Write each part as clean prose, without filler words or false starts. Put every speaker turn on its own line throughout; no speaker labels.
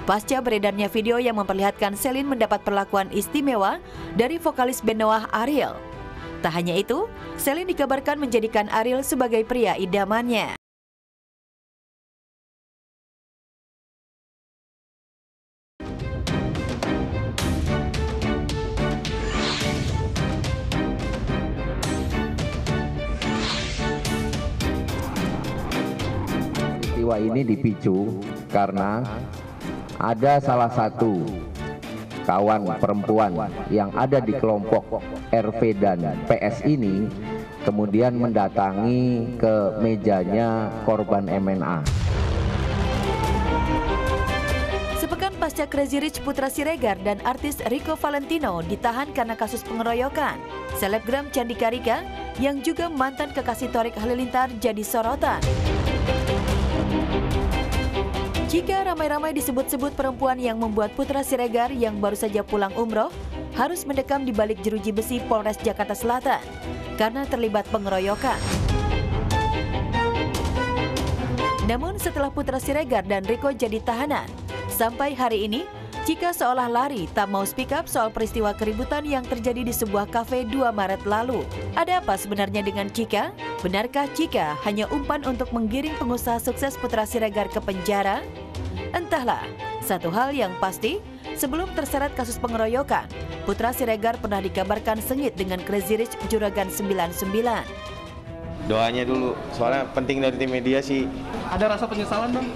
Pasca beredarnya video yang memperlihatkan Celine mendapat perlakuan istimewa dari vokalis band Noah, Ariel. Tak hanya itu, Celine dikabarkan menjadikan Ariel sebagai pria idamannya.
Peristiwa ini dipicu karena ada salah satu kawan perempuan yang ada di kelompok RV dan PS ini kemudian mendatangi ke mejanya korban MNA.
Sepekan pasca Crazy Rich, Putra Siregar dan artis Rico Valentino ditahan karena kasus pengeroyokan, selebgram Chandika Rika yang juga mantan kekasih Thorik Halilintar jadi sorotan. Jika ramai-ramai disebut-sebut perempuan yang membuat Putra Siregar yang baru saja pulang umroh harus mendekam di balik jeruji besi Polres Jakarta Selatan karena terlibat pengeroyokan. Namun setelah Putra Siregar dan Rico jadi tahanan, sampai hari ini Cika seolah lari tak mau speak up soal peristiwa keributan yang terjadi di sebuah kafe 2 Maret lalu. Ada apa sebenarnya dengan Cika? Benarkah Cika hanya umpan untuk menggiring pengusaha sukses Putra Siregar ke penjara? Entahlah, satu hal yang pasti, sebelum terseret kasus pengeroyokan, Putra Siregar pernah dikabarkan sengit dengan Crazy Rich Juragan 99.
Doanya dulu, soalnya penting dari tim media sih.
Ada rasa penyesalan, Bang?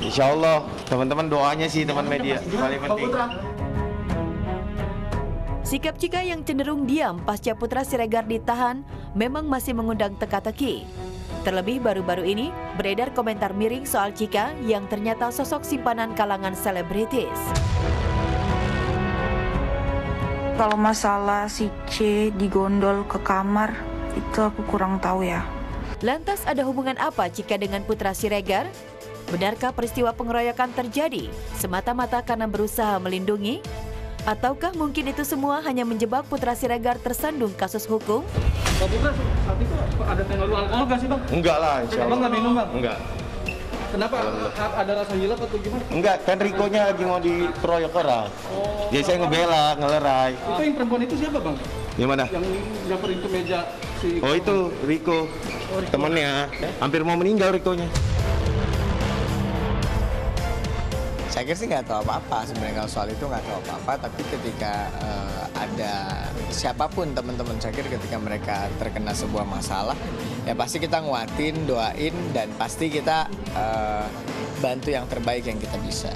Insya Allah, teman-teman doanya sih teman media, paling penting.
Sikap Cika yang cenderung diam pasca Putra Siregar ditahan memang masih mengundang teka-teki. Terlebih baru-baru ini beredar komentar miring soal Cika yang ternyata sosok simpanan kalangan selebritis.
Kalau masalah si C digondol ke kamar, itu aku kurang tahu ya.
Lantas ada hubungan apa Cika dengan Putra Siregar? Benarkah peristiwa pengeroyokan terjadi semata-mata karena berusaha melindungi? Ataukah mungkin itu semua hanya menjebak Putra Siregar tersandung kasus hukum?
Pak Putra, saat itu ada pengaruh alkohol nggak sih, Bang?
Enggak lah, insya Allah.
Bang nggak minum, Bang?
Enggak.
Kenapa? Ada rasa hilaf atau gimana?
Enggak, kan Rikonya lagi mau dikeroyok orang. Jadi saya ngebela, ngelerai.
Itu yang perempuan itu siapa, Bang?
Gimana?
Yang nyamperin ke meja si...
Oh itu, Riko. Temennya. Hampir mau meninggal Rikonya.
Saya kira sih nggak tahu apa-apa sebenarnya kalau soal itu nggak tahu apa-apa, tapi ketika ada siapapun teman-teman saya kira ketika mereka terkena sebuah masalah ya pasti kita nguatin, doain dan pasti kita bantu yang terbaik yang kita bisa.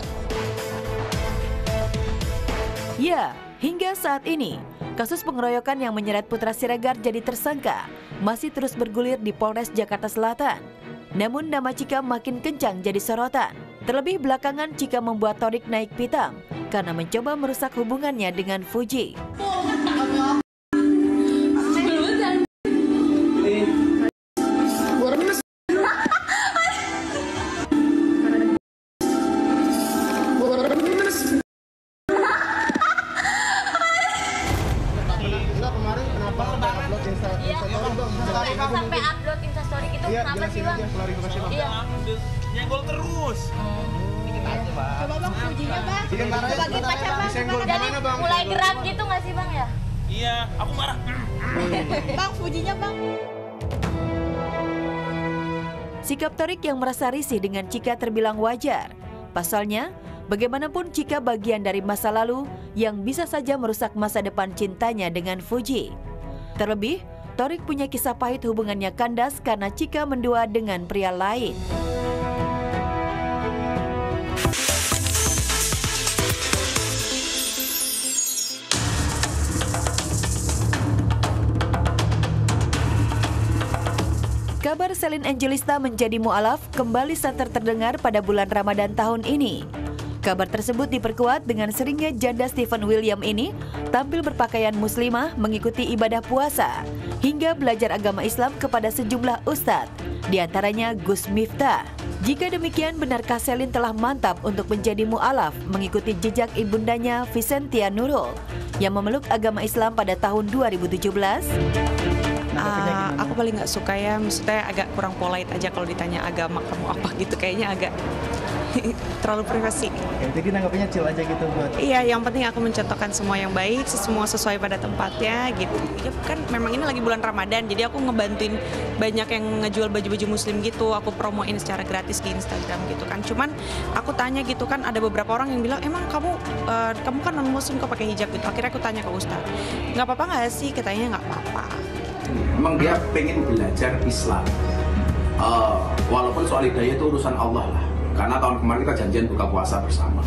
Ya, hingga saat ini kasus pengeroyokan yang menyeret Putra Siregar jadi tersangka masih terus bergulir di Polres Jakarta Selatan. Namun nama Cika makin kencang jadi sorotan. Terlebih belakangan Cika membuat Thorik naik pitam karena mencoba merusak hubungannya dengan Fuji.
Sampai upload instastory gitu, kenapa sih, Bang? Iya.
Nyenggol terus.
Coba Bang, Fujinya, Bang. Sebagai pacar, Bang. Jadi mulai geram gitu nggak sih, Bang, ya?
Iya, aku marah.
Bang, Fujinya, Bang.
Sikap Thorik yang merasa risih dengan Cika terbilang wajar. Pasalnya, bagaimanapun Cika bagian dari masa lalu yang bisa saja merusak masa depan cintanya dengan Fuji. Terlebih, Thorik punya kisah pahit hubungannya kandas karena Cika mendua dengan pria lain. Kabar Celine Angelista menjadi mu'alaf kembali santer terdengar pada bulan Ramadan tahun ini. Kabar tersebut diperkuat dengan seringnya janda Stephen William ini tampil berpakaian muslimah mengikuti ibadah puasa hingga belajar agama Islam kepada sejumlah ustadz, diantaranya Gus Miftah. Jika demikian, benarkah Celine telah mantap untuk menjadi mu'alaf mengikuti jejak ibundanya Vicentia Nurul yang memeluk agama Islam pada tahun 2017?
Aku paling nggak suka ya, maksudnya agak kurang polite aja kalau ditanya agama kamu apa gitu, kayaknya agak terlalu privasi.
Jadi nanggapnya chill aja gitu buat.
Iya, yang penting aku mencontohkan semua yang baik, semua sesuai pada tempatnya gitu. Ya, kan memang ini lagi bulan Ramadan, jadi aku ngebantuin banyak yang ngejual baju-baju muslim gitu, aku promoin secara gratis di Instagram gitu kan. Cuman aku tanya gitu kan, ada beberapa orang yang bilang, emang kamu kan non muslim kok pakai hijab gitu. Akhirnya aku tanya ke Ustadz, nggak apa-apa nggak sih? Katanya nggak apa-apa.
Memang dia pengen belajar Islam. Walaupun soal hidayah itu urusan Allah lah. Karena tahun kemarin kita janjian buka puasa bersama.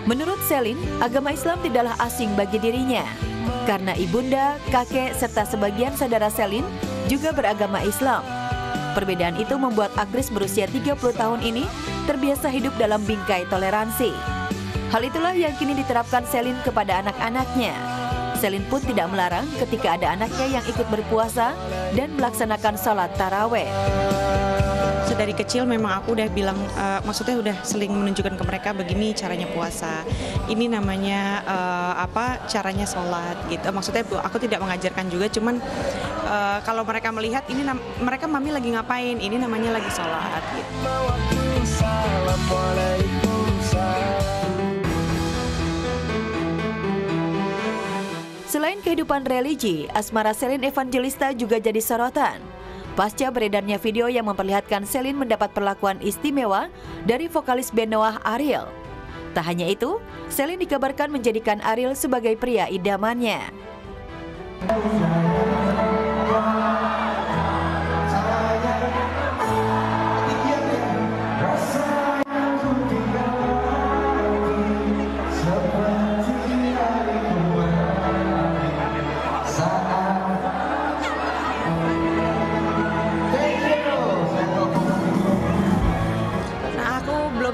Menurut Selin, agama Islam tidaklah asing bagi dirinya. Karena ibunda, kakek, serta sebagian saudara Selin juga beragama Islam. Perbedaan itu membuat Akris berusia 30 tahun ini terbiasa hidup dalam bingkai toleransi. Hal itulah yang kini diterapkan Selin kepada anak-anaknya. Selin pun tidak melarang ketika ada anaknya yang ikut berpuasa dan melaksanakan sholat taraweh.
Dari kecil memang aku udah bilang, maksudnya udah sering menunjukkan ke mereka begini caranya puasa, ini namanya caranya sholat gitu. Maksudnya aku tidak mengajarkan juga, cuman kalau mereka melihat ini mereka mami lagi ngapain, ini namanya lagi sholat gitu.
Selain kehidupan religi, asmara Selin Evangelista juga jadi sorotan. Pasca beredarnya video yang memperlihatkan Selin mendapat perlakuan istimewa dari vokalis band Noah, Ariel. Tak hanya itu, Selin dikabarkan menjadikan Ariel sebagai pria idamannya.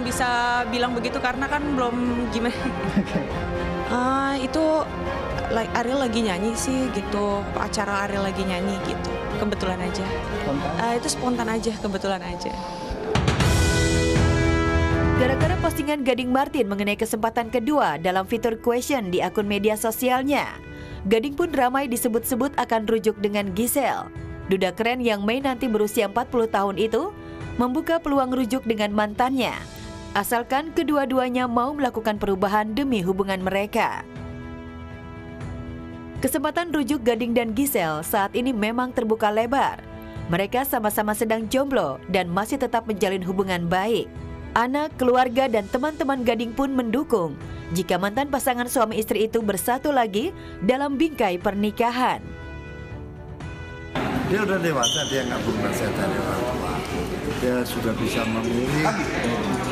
Bisa bilang begitu karena kan belum gimana. Itu Ariel lagi nyanyi sih gitu, acara Ariel lagi nyanyi gitu, kebetulan aja. Itu spontan aja, kebetulan aja.
Gara-gara postingan Gading Martin mengenai kesempatan kedua dalam fitur question di akun media sosialnya, Gading pun ramai disebut-sebut akan rujuk dengan Giselle. Duda keren yang Mei nanti berusia 40 tahun itu membuka peluang rujuk dengan mantannya, asalkan kedua-duanya mau melakukan perubahan demi hubungan mereka. Kesempatan rujuk Gading dan Giselle saat ini memang terbuka lebar. Mereka sama-sama sedang jomblo dan masih tetap menjalin hubungan baik. Anak, keluarga, dan teman-teman Gading pun mendukung jika mantan pasangan suami istri itu bersatu lagi dalam bingkai pernikahan.
Dia udah dewasa, dia nggak perlu nasihat dari orang tua. Dia sudah bisa memilih,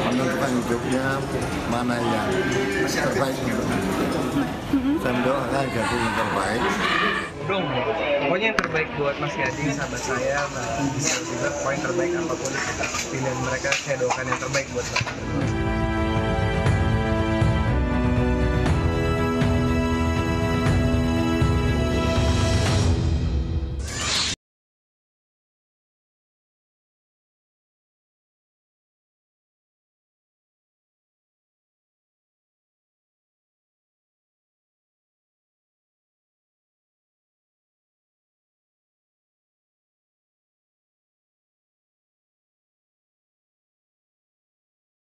menentukan hidupnya mana yang terbaik untuk hidupnya. Saya mendoakan Gading yang terbaik.
Pokoknya yang terbaik buat Mas Gading, sahabat saya, Mbak Giselle juga. Pokoknya yang terbaik apapun pilihan mereka, saya doakan yang terbaik buat mereka.